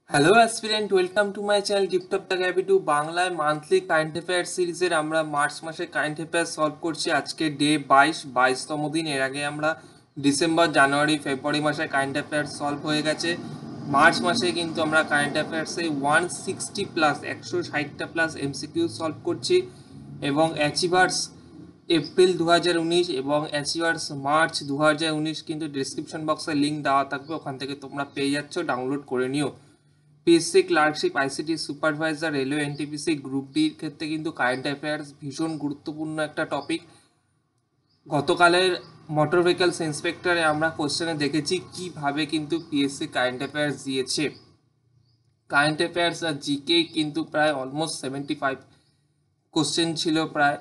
Hello aspirant, welcome to my channel Tiptop the Gabby two. বাংলায় monthly current affairs সিরিজের আমরা March মাসে current affairs solve করছি। আজকে ডে 22তম দিন। এর আগে আমরা ডিসেম্বর, জানুয়ারি, ফেব্রুয়ারি মাসে কারেন্ট অ্যাফেয়ার্স সলভ হয়ে গেছে। মার্চ মাসে কিন্তু আমরা কারেন্ট অ্যাফেয়ার্সে 160 প্লাস 160টা প্লাস এমসিকিউ সলভ করছি। এবং অ্যাচিভার্স এপ্রিল 2019 এবং অ্যাচিভার্স মার্চ 2019 কিন্তু ডিসক্রিপশন বক্সে লিঙ্ক দেওয়া থাকবে, ওখান থেকে তোমরা পেয়ে যাচ্ছ, ডাউনলোড করে নিও। PSC clerkship, ICT supervisor, railway, NTPC group ডির ক্ষেত্রে কিন্তু কারেন্ট অ্যাফেয়ার্স ভীষণ গুরুত্বপূর্ণ একটা টপিক। গতকালের মোটর ভেহিকলস ইন্সপেক্টরে আমরা কোশ্চেনে দেখেছি কিভাবে কিন্তু পিএসসি কারেন্ট অ্যাফেয়ার্স দিয়েছে। কারেন্ট অ্যাফেয়ার্স আর জিকে কিন্তু প্রায় অলমোস্ট 75 কোশ্চেন ছিল প্রায়।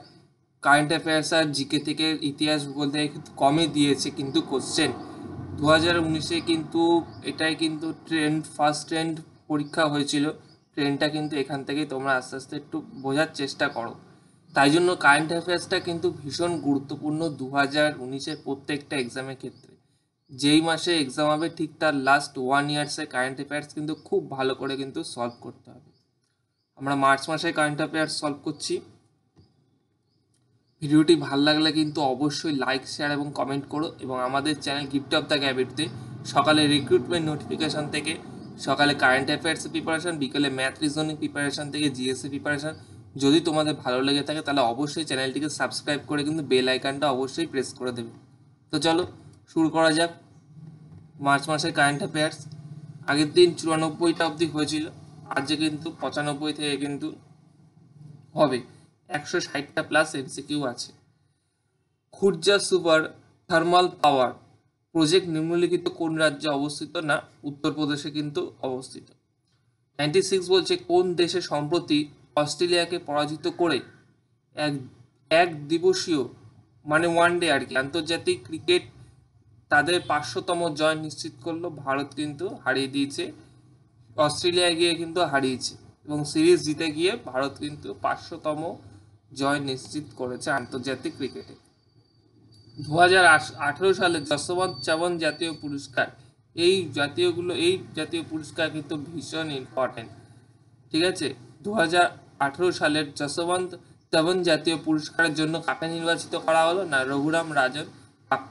কারেন্ট অ্যাফেয়ার্স আর জিকে থেকে ইতিহাস ভূগোল থেকে কমই দিয়েছে কিন্তু কোশ্চেন। 2019-এ কিন্তু এটাই কিন্তু ফার্স্ট ট্রেন্ড পরীক্ষা হয়েছিল। ট্রেন্ডটা কিন্তু এখান থেকেই তোমরা আস্তে আস্তে একটু বোঝার চেষ্টা করো। তাই জন্য কারেন্ট অ্যাফেয়ার্সটা কিন্তু ভীষণ গুরুত্বপূর্ণ 2019-এর প্রত্যেকটা এক্সামের ক্ষেত্রে। যেই মাসে এক্সাম হবে ঠিক তার লাস্ট 1 ইয়ার্সে কারেন্ট অ্যাফেয়ার্স কিন্তু খুব ভালো করে কিন্তু সলভ করতে হবে। আমরা মার্চ মাসে কারেন্ট অ্যাফেয়ার্স সলভ করছি। ভিডিওটি ভালো লাগলে কিন্তু অবশ্যই লাইক, শেয়ার এবং কমেন্ট করো। এবং আমাদের চ্যানেল গিফট অফ দ্য গ্যাবিটতে সকালে রিক্রুটমেন্ট নোটিফিকেশান থেকে, সকালে কারেন্ট অ্যাফেয়ার্সের প্রিপারেশান, বিকেলে ম্যাথ রিজনিং প্রিপারেশান থেকে জিএসএ প্রিপারেশান, যদি তোমাদের ভালো লেগে থাকে তাহলে অবশ্যই চ্যানেলটিকে সাবস্ক্রাইব করে কিন্তু বেল আইকনটা অবশ্যই প্রেস করে দেবে। তো চলো শুরু করা যাক মার্চ মাসের কারেন্ট অ্যাফেয়ার্স। আগের দিন 94টা অবধি হয়েছিল, আজকে কিন্তু 95 থেকে কিন্তু হবে। 160টা প্লাস এমসিকিউ আছে। খুরজা সুপার থার্মাল পাওয়ার প্রজেক্ট নিম্নলিখিত কোন রাজ্যে অবস্থিত? না, উত্তরপ্রদেশে কিন্তু অবস্থিত। 96 বলছে কোন দেশে সম্প্রতি অস্ট্রেলিয়াকে পরাজিত করে এক এক দিবসীয় মানে ওয়ান ডে আর কি আন্তর্জাতিক ক্রিকেট তাদের 500তম জয় নিশ্চিত করলো? ভারত কিন্তু হারিয়ে দিয়েছে, অস্ট্রেলিয়ায় গিয়ে কিন্তু হারিয়েছে এবং সিরিজ জিতে গিয়ে ভারত কিন্তু 500তম জয় নিশ্চিত করেছে আন্তর্জাতিক ক্রিকেটে। 2018 সালে যশবন্ত চবন জাতীয় পুরস্কার, এই জাতীয় পুরস্কার কিন্তু ভীষণ ইম্পর্টেন্ট। ঠিক আছে, 2018 সালের যশবন্ত চবন জাতীয় পুরস্কারের জন্য কাকে নির্বাচিত করা হলো? না, রঘুরাম রাজন,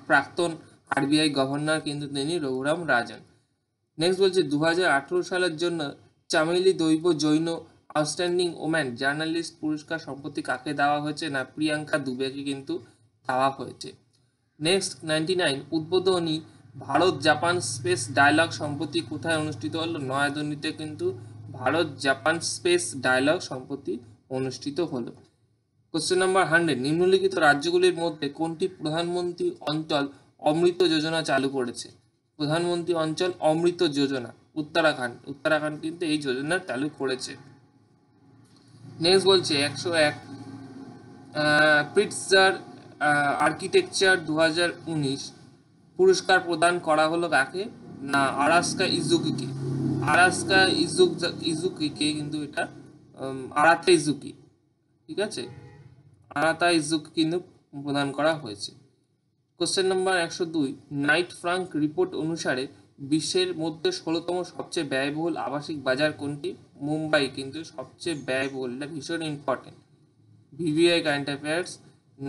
প্রাক্তন আরবিআই গভর্নর কিন্তু তিনি রঘুরাম রাজন। নেক্সট বলছে 2018 সালের জন্য চামেলি দৈব জৈন আউটস্ট্যান্ডিং ওম্যান জার্নালিস্ট পুরস্কার সম্প্রতি কাকে দেওয়া হয়েছে? না, প্রিয়াঙ্কা দুবেকে কিন্তু দেওয়া হয়েছে। নেক্সট 99 উদ্বোধনী ভারত জাপান স্পেস ডায়ালগ সম্প্রতি কোথায় অনুষ্ঠিত হলো? নয়াদিল্লিতে কিন্তু ভারত জাপান স্পেস ডায়ালগ সম্প্রতি অনুষ্ঠিত হলো। কোশ্চেন নাম্বার 100 নিম্নলিখিত রাজ্যগুলির মধ্যে কোনটি প্রধানমন্ত্রী অঞ্চল অমৃত যোজনা চালু করেছে? প্রধানমন্ত্রী অঞ্চল অমৃত যোজনা উত্তরাখণ্ড। উত্তরাখণ্ড কিন্তু এই যোজনা চালু করেছে। নেক্সট বলছে 101 প্রিটজার আর্কিটেকচার 2019 পুরস্কার প্রদান করা হলো কাকে? না, আরাস্কা ইজুকিকে। আরাস্কা ইজুকিকে কিন্তু এটা আরাতা ইজুকি, ঠিক আছে, আরাতা ইজুকি কিন্তু প্রদান করা হয়েছে। Question number 102 Knight Frank report অনুসারে বিশ্বের মধ্যে 16তম সবচেয়ে ব্যয়বহুল আবাসিক বাজার কোনটি? মুম্বাই কিন্তু সবচেয়ে ব্যয়বহুল, এটা ভীষণ important. VVI current affairs,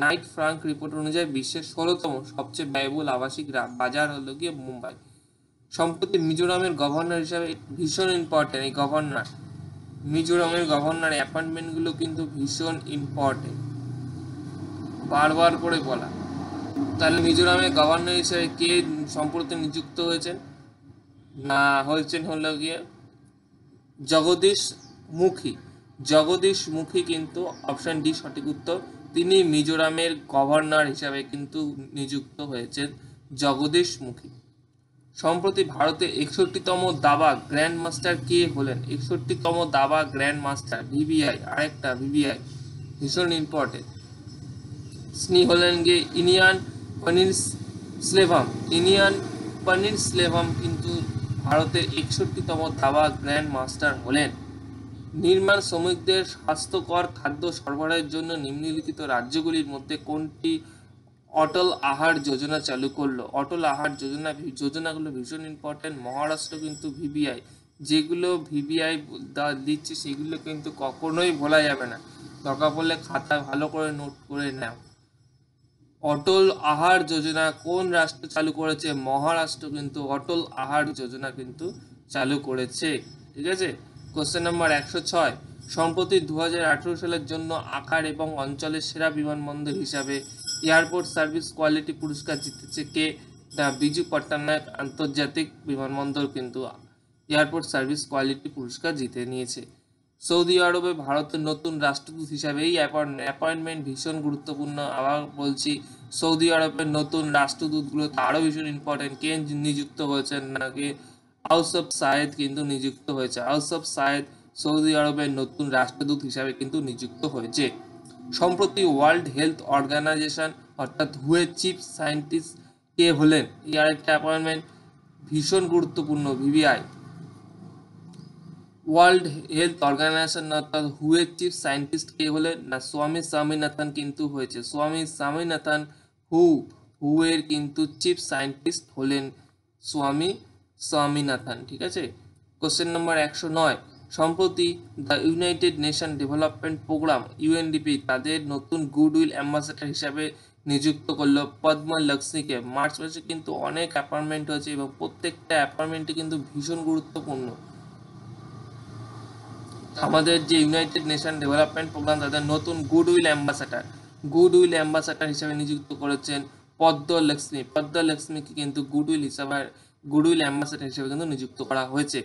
Knight Frank report অনুযায়ী বিশ্বের 16তম সবচেয়ে ব্যয়বহুল আবাসিক বাজার হলো গিয়ে মুম্বাই। সম্প্রতি মিজোরামের গভর্নর হিসাবে, ভীষণ ইম্পর্টেন্ট এই গভর্নর, মিজোরামের গভর্নর অ্যাপয়েন্টমেন্টগুলো কিন্তু ভীষণ ইম্পর্টেন্ট, বারবার করে বলা। তাহলে মিজোরামের গভর্নর হিসেবে কে সম্প্রতি নিযুক্ত হয়েছেন? না, হলো গিয়ে জগদীশ মুখী। জগদীশ মুখী কিন্তু অপশন ডি সঠিক উত্তর। তিনি মিজোরামের গভর্নর হিসাবে কিন্তু নিযুক্ত হয়েছেন, জগদীশ মুখী। সম্প্রতি ভারতে 61তম দাবা গ্র্যান্ড মাস্টার কে হলেন? 61তম দাবা গ্র্যান্ড মাস্টার ভিভিআই, আরেকটা ভিভিআই ভীষণ ইম্পর্টেন্ট। তিনি হলেন গিয়ে ইনিয়ান পনিরসেলভাম। ইনিয়ান পনিরসেলভাম কিন্তু ভারতের 61তম দাবা গ্র্যান্ড মাস্টার হলেন। নির্মাণ শ্রমিকদের স্বাস্থ্যকর খাদ্য সরবরাহের জন্য নিম্নলিখিত রাজ্যগুলির মধ্যে কোনটি অটল আহার যোজনা চালু করলো? অটল আহার যোজনাগুলো ভীষণ ইম্পর্টেন্ট। মহারাষ্ট্র কিন্তু ভিভিআই, যেগুলো ভিভিআই দিচ্ছে সেগুলো কিন্তু কখনোই ভোলা যাবে না, দরকার পড়লে খাতা ভালো করে নোট করে নাও। অটল আহার যোজনা কোন রাষ্ট্র চালু করেছে? মহারাষ্ট্র কিন্তু অটল আহার যোজনা কিন্তু চালু করেছে। ঠিক আছে, কোশ্চেন নাম্বার 106, সম্প্রতি 2018 সালের জন্য আকার এবং অঞ্চলের সেরা বিমানবন্দর হিসাবে এয়ারপোর্ট সার্ভিস কোয়ালিটি পুরস্কার জিতেছে কে? বিজু পট্টনায়ক আন্তর্জাতিক বিমানবন্দর কিন্তু এয়ারপোর্ট সার্ভিস কোয়ালিটি পুরস্কার জিতে নিয়েছে। সৌদি আরবে ভারতের নতুন রাষ্ট্রদূত হিসাবে এই অ্যাপয়েন্টমেন্ট ভীষণ গুরুত্বপূর্ণ। আবার বলছি, সৌদি আরবের নতুন রাষ্ট্রদূতগুলো আরও ভীষণ ইম্পর্টেন্ট। কে নিযুক্ত হয়েছেন? নাকি আউসফ সায়েদ কিন্তু নিযুক্ত হয়েছে। আউসফ সায়েদ সৌদি আরবের নতুন রাষ্ট্রদূত হিসাবে কিন্তু নিযুক্ত হয়েছে। সম্প্রতি ওয়ার্ল্ড হেলথ অর্গানাইজেশন অর্থাৎ হুয়ের চিফ সায়েন্টিস্ট কে হলেন? এই আরেকটা অ্যাপয়েন্টমেন্ট ভীষণ গুরুত্বপূর্ণ। ভিভিআই ওয়ার্ল্ড হেলথ অর্গানাইজেশন অর্থাৎ হুয়ের চিফ সায়েন্টিস্ট কে হলেন? না স্বামী স্বামীনাথন কিন্তু হয়েছে। স্বামী স্বামীনাথন হুয়ের কিন্তু চিফ সায়েন্টিস্ট হলেন স্বামী স্বামীনাথন। ঠিক আছে, কোশ্চেন নম্বর 109, সম্প্রতি the United Nation Development Programme UNDP তাদের নতুন গুডউইল অ্যাম্বাসেডর হিসাবে নিযুক্ত করলো পদ্ম লক্ষ্মীকে। মার্চ মাসে কিন্তু অনেক অ্যাপয়েন্টমেন্ট হয়েছে এবং প্রত্যেকটা অ্যাপয়েন্টমেন্টই কিন্তু ভীষণ গুরুত্বপূর্ণ। আমাদের যে ইউনাইটেড নেশন ডেভেলপমেন্ট প্রোগ্রাম তাদের নতুন গুডউইল অ্যাম্বাসাডার হিসেবে নিযুক্ত করেছেন পদ্ম লক্ষ্মীকে কিন্তু গুডউইল অ্যাম্বাসাডার হিসেবে কিন্তু নিযুক্ত করা হয়েছে।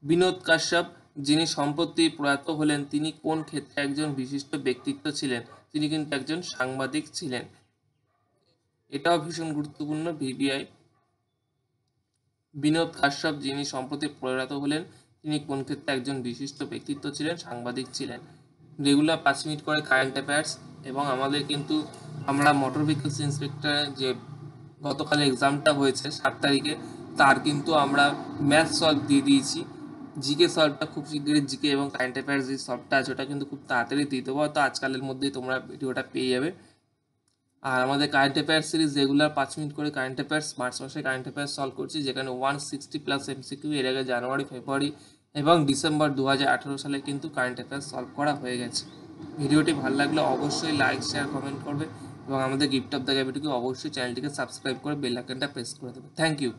বিনোদ কাশ্যপ যিনি সম্প্রতি প্রয়াত হলেন, তিনি কোন ক্ষেত্রে একজন বিশিষ্ট ব্যক্তিত্ব ছিলেন? তিনি কিন্তু একজন সাংবাদিক ছিলেন। এটাও ভীষণ গুরুত্বপূর্ণ। ভিভিআই বিনোদ কাশ্যপ যিনি সম্প্রতি প্রয়াত হলেন, তিনি কোন ক্ষেত্রে একজন বিশিষ্ট ব্যক্তিত্ব ছিলেন? সাংবাদিক ছিলেন। রেগুলার 5 মিনিট করে কারেন্ট অ্যাফেয়ার্স, এবং আমাদের কিন্তু আমরা মোটর ভেহিকলস ইন্সপেক্টর যে গতকাল এক্সামটা হয়েছে 7 তারিখে, তার কিন্তু আমরা ম্যাথ সলভ দিয়ে দিয়েছি। জিকে সলভটা খুব শীঘ্রই, জিকে এবং কারেন্ট অ্যাফেয়ার্স যে সলভটা আছে ওটা কিন্তু খুব তাড়াতাড়ি দিয়ে দেবো, তো আজকালের মধ্যেই তোমরা ভিডিওটা পেয়ে যাবে। আর আমাদের current affairs series regular 5 minute করে কারেন্ট অ্যাফেয়ার্স, মার্চ মাসে কারেন্ট অ্যাফেয়ার্স সলভ করছি, যেখানে 160+ এমসিকিউ এর আগে জানুয়ারি, ফেব্রুয়ারি এবং ডিসেম্বর 2018 সালে কিন্তু কারেন্ট অ্যাফেয়ার্স সলভ করা হয়ে গেছে। ভিডিওটি ভালো লাগলে অবশ্যই লাইক, শেয়ার, কমেন্ট করবে এবং আমাদের গিফট অফ দ্য ক্যাপিটিকে অবশ্যই চ্যানেলটিকে সাবস্ক্রাইব করে বেল আইকনটা প্রেস করে দেবে। Thank you.